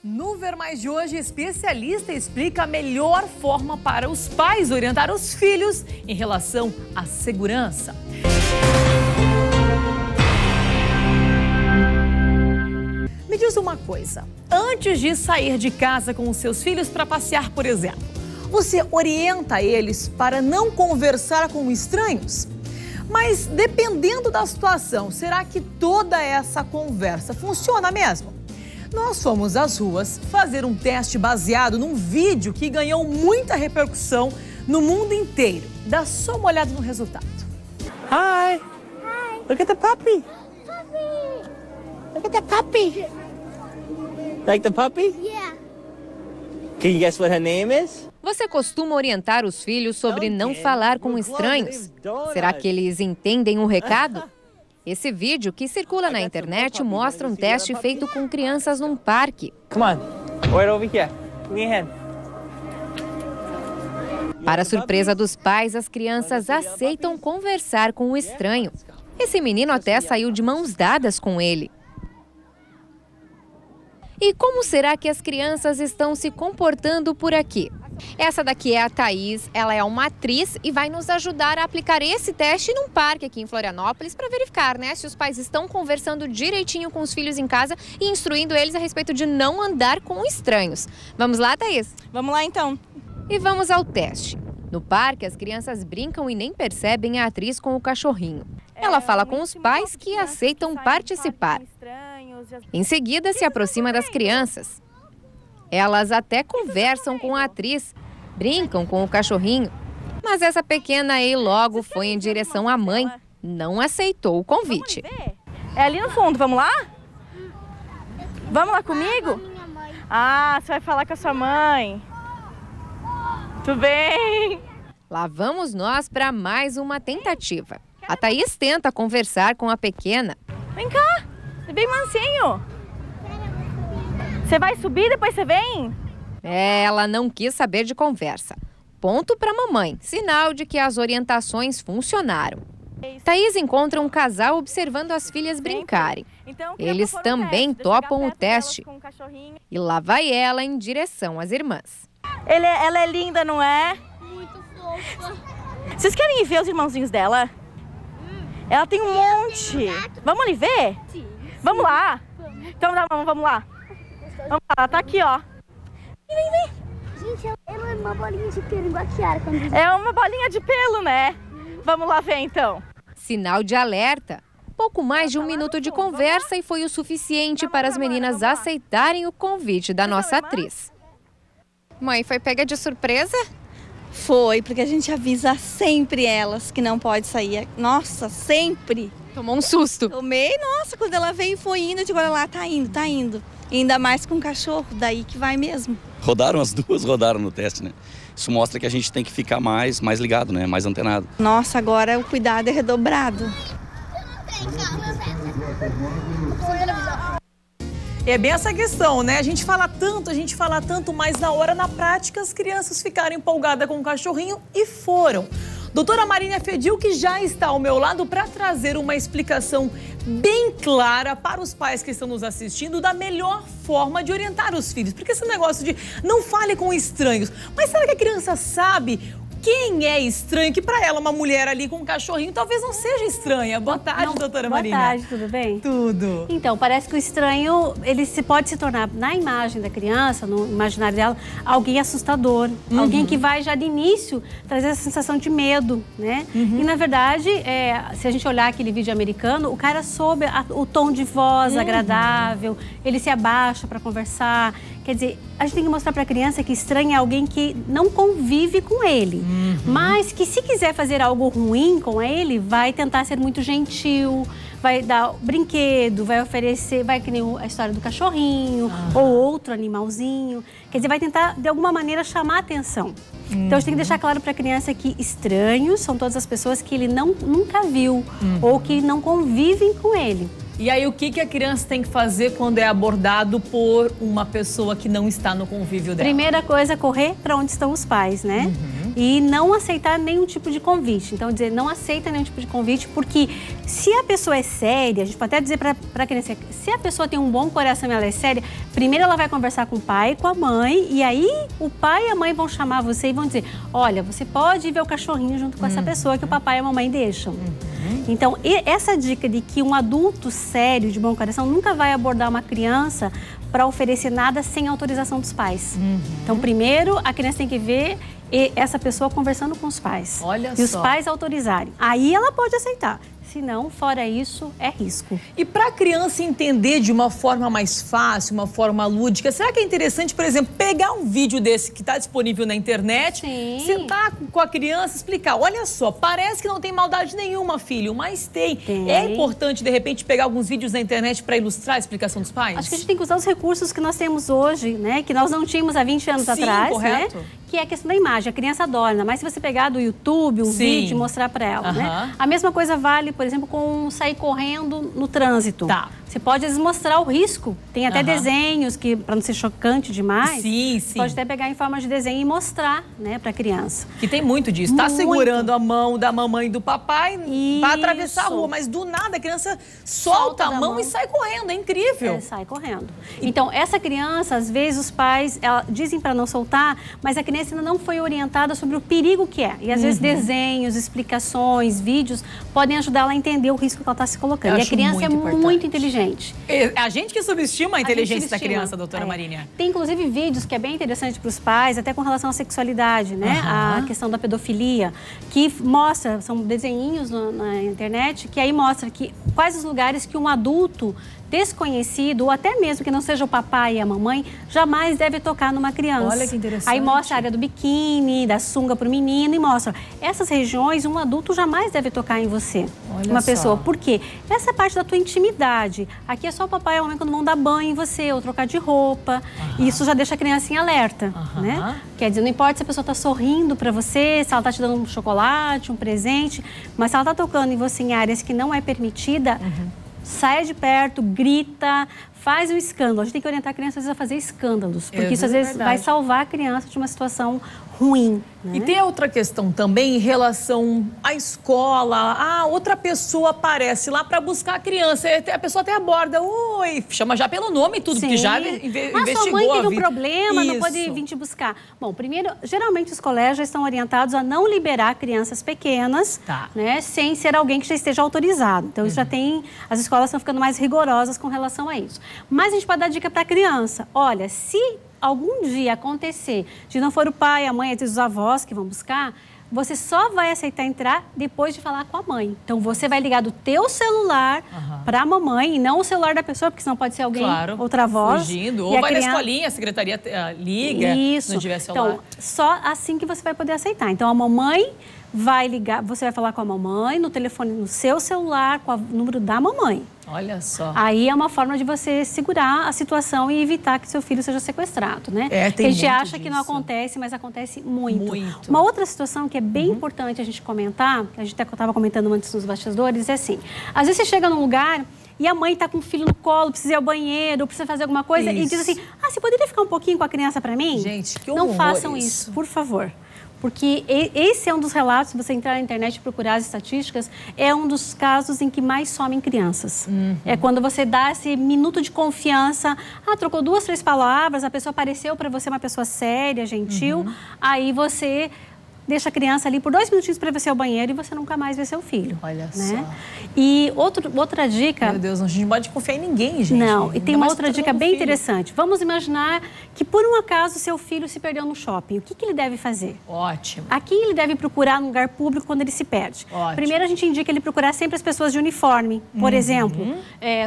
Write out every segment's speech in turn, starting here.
No Ver Mais de hoje, especialista explica a melhor forma para os pais orientar os filhos em relação à segurança. Me diz uma coisa, antes de sair de casa com os seus filhos para passear, por exemplo, você orienta eles para não conversar com estranhos? Mas dependendo da situação, será que toda essa conversa funciona mesmo? Nós fomos às ruas fazer um teste baseado num vídeo que ganhou muita repercussão no mundo inteiro. Dá só uma olhada no resultado. Hi. Hi. Look at the puppy. Puppy. Look at the puppy. Like the puppy? Yeah. Can you guess what her name is? Você costuma orientar os filhos sobre não falar com estranhos? Será que eles entendem o recado? Esse vídeo, que circula na internet, mostra um teste feito com crianças num parque. Come on. Right over here. Give me a hand. Para surpresa dos pais, as crianças aceitam conversar com o estranho. Esse menino até saiu de mãos dadas com ele. E como será que as crianças estão se comportando por aqui? Essa daqui é a Thaís, ela é uma atriz e vai nos ajudar a aplicar esse teste num parque aqui em Florianópolis para verificar, né, se os pais estão conversando direitinho com os filhos em casa e instruindo eles a respeito de não andar com estranhos. Vamos lá, Thaís? Vamos lá, então. E vamos ao teste. No parque, as crianças brincam e nem percebem a atriz com o cachorrinho. Ela fala com os pais que aceitam participar. Em seguida, se aproxima das crianças. Elas até conversam com a atriz, brincam com o cachorrinho. Mas essa pequena aí logo foi em direção à mãe, não aceitou o convite. É ali no fundo, vamos lá? Vamos lá comigo? Ah, você vai falar com a sua mãe. Tudo bem. Lá vamos nós para mais uma tentativa. A Thaís tenta conversar com a pequena. Vem cá, é bem mansinho. Você vai subir, depois você vem? Ela não quis saber de conversa. Ponto para a mamãe, sinal de que as orientações funcionaram. Thaís encontra um casal observando as filhas brincarem. Eles também topam o teste. E lá vai ela em direção às irmãs. Ela é linda, não é? Muito fofa. Vocês querem ir ver os irmãozinhos dela? Ela tem um monte. Vamos ali ver? Sim. Vamos lá. Então vamos lá. Vamos lá, ela tá aqui, ó. Vem. Gente, ela é uma bolinha de pelo igual a Kiara. É uma bolinha de pelo, né? Vamos lá ver, então. Sinal de alerta. Pouco mais de um minuto de conversa e foi o suficiente para as meninas aceitarem o convite da nossa atriz. Mãe, foi pega de surpresa? Foi, porque a gente avisa sempre elas que não pode sair. Nossa, sempre. Tomou um susto. Tomei, nossa, quando ela veio e foi indo, eu digo, olha lá, tá indo. E ainda mais com o cachorro, daí que vai mesmo. Rodaram as duas, rodaram no teste, né? Isso mostra que a gente tem que ficar mais ligado, né? Mais antenado. Nossa, agora o cuidado é redobrado. É bem essa questão, né? A gente fala tanto, mas na hora, na prática, as crianças ficaram empolgadas com o cachorrinho e foram. Doutora Marília Fedil, que já está ao meu lado para trazer uma explicação bem clara para os pais que estão nos assistindo da melhor forma de orientar os filhos. Porque esse negócio de não fale com estranhos, mas será que a criança sabe quem é estranho? Que para ela, uma mulher ali com um cachorrinho, talvez não seja estranha. Boa tarde, doutora Marília. Boa tarde, tudo bem? Tudo. Então, parece que o estranho, ele pode se tornar, na imagem da criança, no imaginário dela, alguém assustador. Alguém que vai já de início trazer essa sensação de medo, né? E, na verdade, se a gente olhar aquele vídeo americano, o cara soube o tom de voz agradável, ele se abaixa para conversar. Quer dizer, a gente tem que mostrar para a criança que estranho é alguém que não convive com ele. Mas que se quiser fazer algo ruim com ele, vai tentar ser muito gentil, vai dar brinquedo, vai oferecer, vai que nem a história do cachorrinho ou outro animalzinho. Quer dizer, vai tentar de alguma maneira chamar a atenção. Então a gente tem que deixar claro para a criança que estranhos são todas as pessoas que ele nunca viu ou que não convivem com ele. E aí, o que a criança tem que fazer quando é abordado por uma pessoa que não está no convívio dela? Primeira coisa, correr para onde estão os pais, né? E não aceitar nenhum tipo de convite. Então, dizer, não aceita nenhum tipo de convite, porque se a pessoa é séria, a gente pode até dizer para a criança, se a pessoa tem um bom coração e ela é séria, primeiro ela vai conversar com o pai, com a mãe, e aí o pai e a mãe vão chamar você e vão dizer, olha, você pode ir ver o cachorrinho junto com essa pessoa que o papai e a mamãe deixam. Então, essa dica de que um adulto sério, de bom coração, nunca vai abordar uma criança para oferecer nada sem autorização dos pais. Então, primeiro, a criança tem que ver essa pessoa conversando com os pais. Olha e os só. pais autorizarem. Aí ela pode aceitar. Se não, fora isso, é risco. E para a criança entender de uma forma mais fácil, uma forma lúdica, será que é interessante, por exemplo, pegar um vídeo desse que está disponível na internet, Sim. sentar com a criança, explicar, olha só, parece que não tem maldade nenhuma, filho, mas tem. É importante, de repente, pegar alguns vídeos na internet para ilustrar a explicação dos pais? Acho que a gente tem que usar os recursos que nós temos hoje, né? Que nós não tínhamos há 20 anos atrás, correto. né? Que é a questão da imagem. A criança adora, ainda mais se você pegar do YouTube um vídeo e mostrar para ela, né? A mesma coisa vale, por exemplo, com sair correndo no trânsito. Tá. Você pode, às vezes, mostrar o risco. Tem até desenhos que, para não ser chocante demais, você pode até pegar em forma de desenho e mostrar, né, para a criança. Que tem muito disso. Tá segurando a mão da mamãe e do papai para atravessar a rua, mas do nada a criança solta a mão e sai correndo. É incrível. Sai correndo. Então, essa criança, às vezes, os pais dizem para não soltar, mas a criança ainda não foi orientada sobre o perigo que é. E, às vezes, desenhos, explicações, vídeos podem ajudar ela a entender o risco que ela está se colocando. E a criança é muito inteligente. É a gente que subestima a inteligência da criança, doutora Marília. Tem, inclusive, vídeos que é bem interessante para os pais, até com relação à sexualidade, né? A questão da pedofilia, que mostra, são desenhinhos na internet, que aí mostra quais os lugares que um adulto desconhecido, ou até mesmo que não seja o papai e a mamãe, jamais deve tocar numa criança. Olha que interessante. Aí mostra a área do biquíni, da sunga para o menino e mostra. Essas regiões, um adulto jamais deve tocar em você. Olha uma só. pessoa. Por quê? Essa é parte da tua intimidade. Aqui é só o papai e a mamãe quando vão dar banho em você, ou trocar de roupa. E isso já deixa a criança em alerta, né? Quer dizer, não importa se a pessoa está sorrindo para você, se ela está te dando um chocolate, um presente, mas se ela está tocando em você em áreas que não é permitida, saia de perto, grita, faz um escândalo. A gente tem que orientar a criança às vezes a fazer escândalos, porque isso às vezes vai salvar a criança de uma situação ruim. Né? E tem outra questão também em relação à escola. Outra pessoa aparece lá para buscar a criança. A pessoa até aborda, oi, chama já pelo nome e tudo, porque já investigou. Sua mãe teve um problema, não Isso. pode vir te buscar. Bom, primeiro, geralmente os colégios já estão orientados a não liberar crianças pequenas, né, sem ser alguém que já esteja autorizado. Então, isso já tem, as escolas estão ficando mais rigorosas com relação a isso. Mas a gente pode dar dica para a criança. Olha, se algum dia acontecer de não for o pai, a mãe, às vezes os avós que vão buscar, você só vai aceitar entrar depois de falar com a mãe. Então, você vai ligar do teu celular para a mamãe e não o celular da pessoa, porque senão pode ser alguém, outra voz. Fugindo. Ou vai na escolinha, a secretaria liga, não tiver celular. Então, só assim que você vai poder aceitar. Então, a mamãe vai ligar, você vai falar com a mamãe no telefone, no seu celular, com o número da mamãe. Olha só. Aí é uma forma de você segurar a situação e evitar que seu filho seja sequestrado, né? Tem a gente acha disso. que não acontece, mas acontece muito. Muito. Uma outra situação que é bem importante a gente comentar, que a gente estava comentando antes nos bastidores, é assim, às vezes você chega num lugar e a mãe está com o filho no colo, precisa ir ao banheiro, precisa fazer alguma coisa, e diz assim, você poderia ficar um pouquinho com a criança para mim? Gente, que horror. Não façam isso, por favor. Porque esse é um dos relatos, se você entrar na internet e procurar as estatísticas, é um dos casos em que mais somem crianças. É quando você dá esse minuto de confiança, trocou 2, 3 palavras, a pessoa pareceu para você uma pessoa séria, gentil, aí você deixa a criança ali por 2 minutinhos para ver seu banheiro e você nunca mais vê seu filho. Olha né? só. E outra dica... Meu Deus, a gente não pode confiar em ninguém, gente. Não, e tem uma outra dica bem filho. interessante. Vamos imaginar que, por um acaso, seu filho se perdeu no shopping. O que ele deve fazer? Ótimo. A quem ele deve procurar num lugar público quando ele se perde? Ótimo. Primeiro, a gente indica ele procurar sempre as pessoas de uniforme. Por exemplo,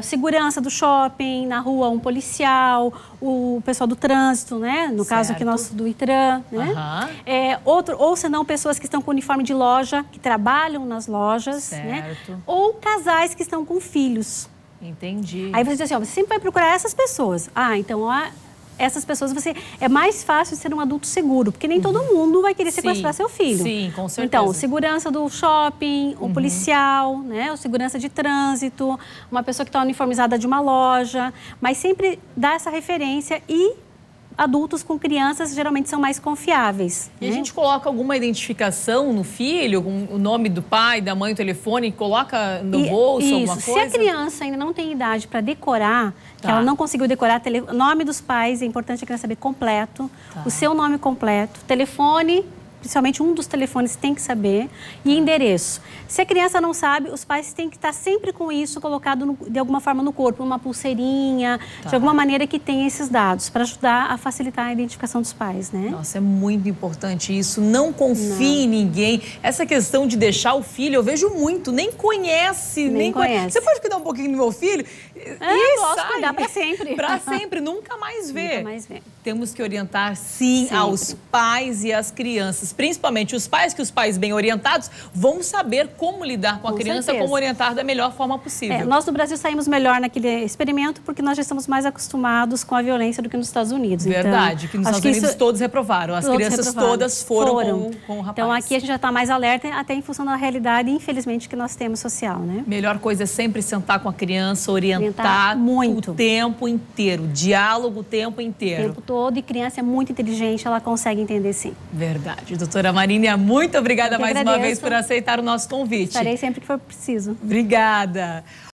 segurança do shopping, na rua, um policial, o pessoal do trânsito, né? No caso aqui nosso do ITRAN, né? Ou senão, pessoas que estão com uniforme de loja, que trabalham nas lojas, né? Ou casais que estão com filhos. Entendi. Aí você diz assim, você sempre vai procurar essas pessoas. Então, essas pessoas, é mais fácil ser um adulto seguro, porque nem todo mundo vai querer sequestrar seu filho. Sim, com certeza. Então, segurança do shopping, um policial, né? O segurança de trânsito, uma pessoa que está uniformizada de uma loja, mas sempre dá essa referência e adultos com crianças geralmente são mais confiáveis. E a gente coloca alguma identificação no filho, com o nome do pai, da mãe, o telefone, coloca no bolso, alguma coisa? Se a criança ainda não tem idade para decorar, que ela não conseguiu decorar, o nome dos pais, é importante a criança saber completo, o seu nome completo, telefone, principalmente um dos telefones tem que saber, e endereço. Se a criança não sabe, os pais têm que estar sempre com isso colocado de alguma forma no corpo, uma pulseirinha, de alguma maneira que tenha esses dados, para ajudar a facilitar a identificação dos pais, né? Nossa, é muito importante isso. Não confie em ninguém. Essa questão de deixar o filho, eu vejo muito, nem conhece. Nem conhece. Você pode cuidar um pouquinho do meu filho? Posso cuidar para sempre. Para sempre, nunca mais ver. Nunca mais ver. Temos que orientar, sim, aos pais e às crianças, principalmente os pais, que os pais bem orientados vão saber como lidar com a criança, como orientar da melhor forma possível. Nós no Brasil saímos melhor naquele experimento porque nós já estamos mais acostumados com a violência do que nos Estados Unidos. Verdade, que nos Estados Unidos todos reprovaram, as crianças todas foram com o rapaz. Então aqui a gente já está mais alerta, até em função da realidade, infelizmente, que nós temos social, né? Melhor coisa é sempre sentar com a criança, orientar muito. O tempo inteiro, diálogo o tempo inteiro. O tempo todo, e criança é muito inteligente, ela consegue entender sim. Verdade. Doutora Marínia, muito obrigada mais uma vez por aceitar o nosso convite. Estarei sempre que for preciso. Obrigada.